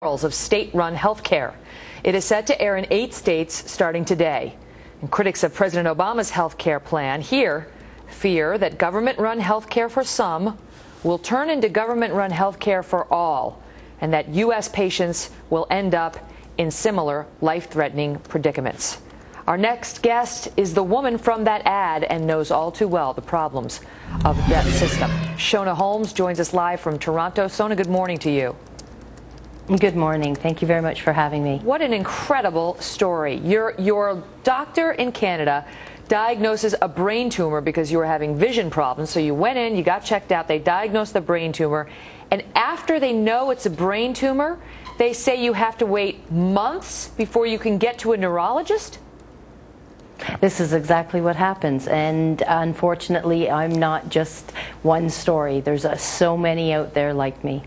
of state-run health care. It is set to air in 8 states starting today. And critics of President Obama's health care plan here fear that government-run health care for some will turn into government-run health care for all, and that U.S. patients will end up in similar life-threatening predicaments. Our next guest is the woman from that ad and knows all too well the problems of that system. Shona Holmes joins us live from Toronto. Shona, good morning to you. Good morning. Thank you very much for having me. What an incredible story. Your doctor in Canada diagnoses a brain tumor because you were having vision problems. So you went in, you got checked out, they diagnosed the brain tumor, and after they know it's a brain tumor, they say you have to wait months before you can get to a neurologist? This is exactly what happens, and unfortunately I'm not just one story. There's so many out there like me.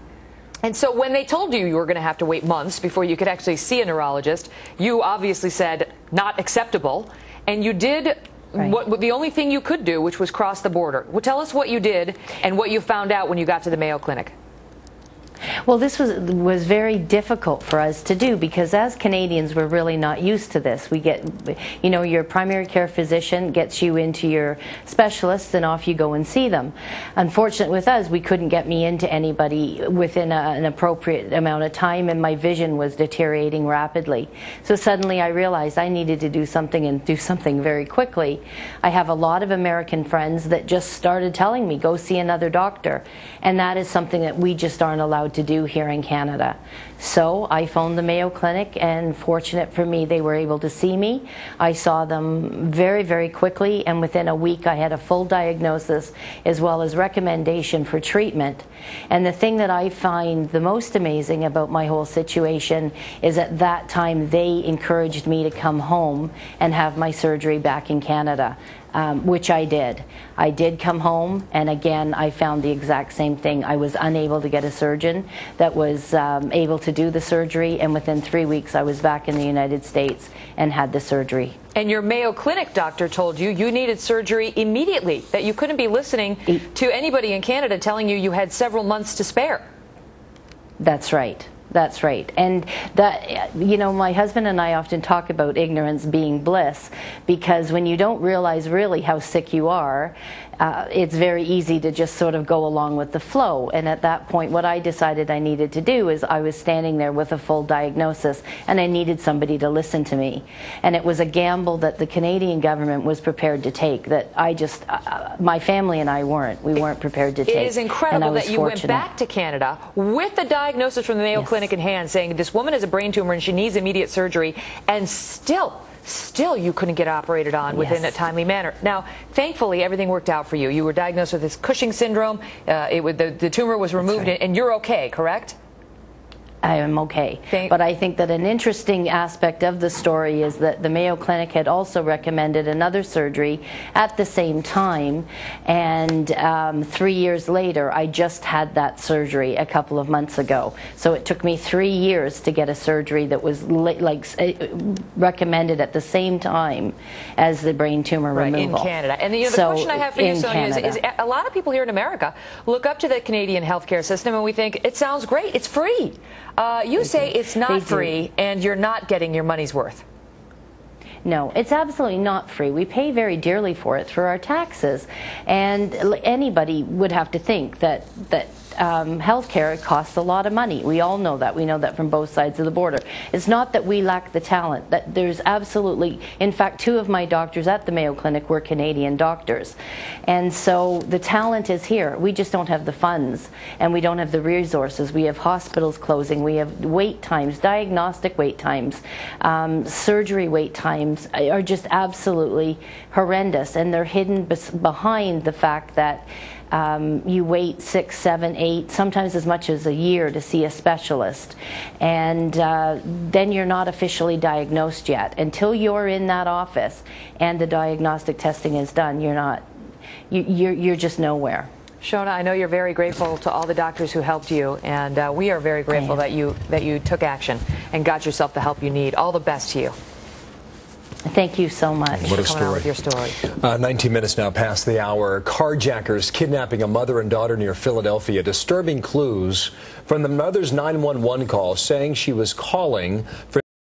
And so when they told you were going to have to wait months before you could actually see a neurologist, you obviously said not acceptable, and you did what the only thing you could do, which was cross the border. Well, tell us what you did and what you found out when you got to the Mayo Clinic. Well, this was very difficult for us to do because as Canadians, we're really not used to this. We get, you know, your primary care physician gets you into your specialists and off you go and see them. Unfortunately with us, we couldn't get me into anybody within an appropriate amount of time, and my vision was deteriorating rapidly. So suddenly I realized I needed to do something, and do something very quickly. I have a lot of American friends that just started telling me, go see another doctor. And that is something that we just aren't allowed to do here in Canada. So I phoned the Mayo Clinic, and fortunate for me, they were able to see me. I saw them very, very quickly, and within a week I had a full diagnosis as well as recommendation for treatment. And the thing that I find the most amazing about my whole situation is at that time they encouraged me to come home and have my surgery back in Canada. Which I did. I did come home, and again I found the exact same thing. I was unable to get a surgeon that was able to do the surgery, and within 3 weeks I was back in the United States and had the surgery. And your Mayo Clinic doctor told you you needed surgery immediately, that you couldn't be listening to anybody in Canada telling you you had several months to spare. That's right. That's right. And that, you know, my husband and I often talk about ignorance being bliss, because when you don't realize really how sick you are, it's very easy to just sort of go along with the flow. And at that point, what I decided I needed to do is I was standing there with a full diagnosis, and I needed somebody to listen to me. And it was a gamble that the Canadian government was prepared to take that I just, my family and I weren't. We weren't prepared to take. It is incredible that you went back to Canada with the diagnosis from the Mayo Clinic in hand, saying this woman has a brain tumor and she needs immediate surgery, and still you couldn't get operated on within a timely manner. Now, thankfully, everything worked out for you. You were diagnosed with this Cushing syndrome. The tumor was removed, and you're okay, correct? I am okay. But I think that an interesting aspect of the story is that the Mayo Clinic had also recommended another surgery at the same time, and 3 years later I just had that surgery a couple of months ago. So it took me 3 years to get a surgery that was recommended at the same time as the brain tumor removal. In Canada. And the question I have for you, Sonia, is a lot of people here in America look up to the Canadian healthcare system and we think it sounds great, it's free. You say it's not free, and you're not getting your money's worth. No, it's absolutely not free. We pay very dearly for it through our taxes, and anybody would have to think that healthcare costs a lot of money. We all know that. We know that from both sides of the border. It's not that we lack the talent. That there's absolutely, in fact, 2 of my doctors at the Mayo Clinic were Canadian doctors, and so the talent is here. We just don't have the funds, and we don't have the resources. We have hospitals closing. We have wait times, diagnostic wait times, surgery wait times are just absolutely horrendous, and they're hidden behind the fact that you wait 6, 7, 8, sometimes as much as a year to see a specialist, and then you're not officially diagnosed yet. Until you're in that office and the diagnostic testing is done, you're just nowhere. Shona, I know you're very grateful to all the doctors who helped you, and we are very grateful that you took action and got yourself the help you need. All the best to you. Thank you so much. What a Coming on with story. your story. 19 minutes now past the hour. Carjackers kidnapping a mother and daughter near Philadelphia. Disturbing clues from the mother's 911 call saying she was calling for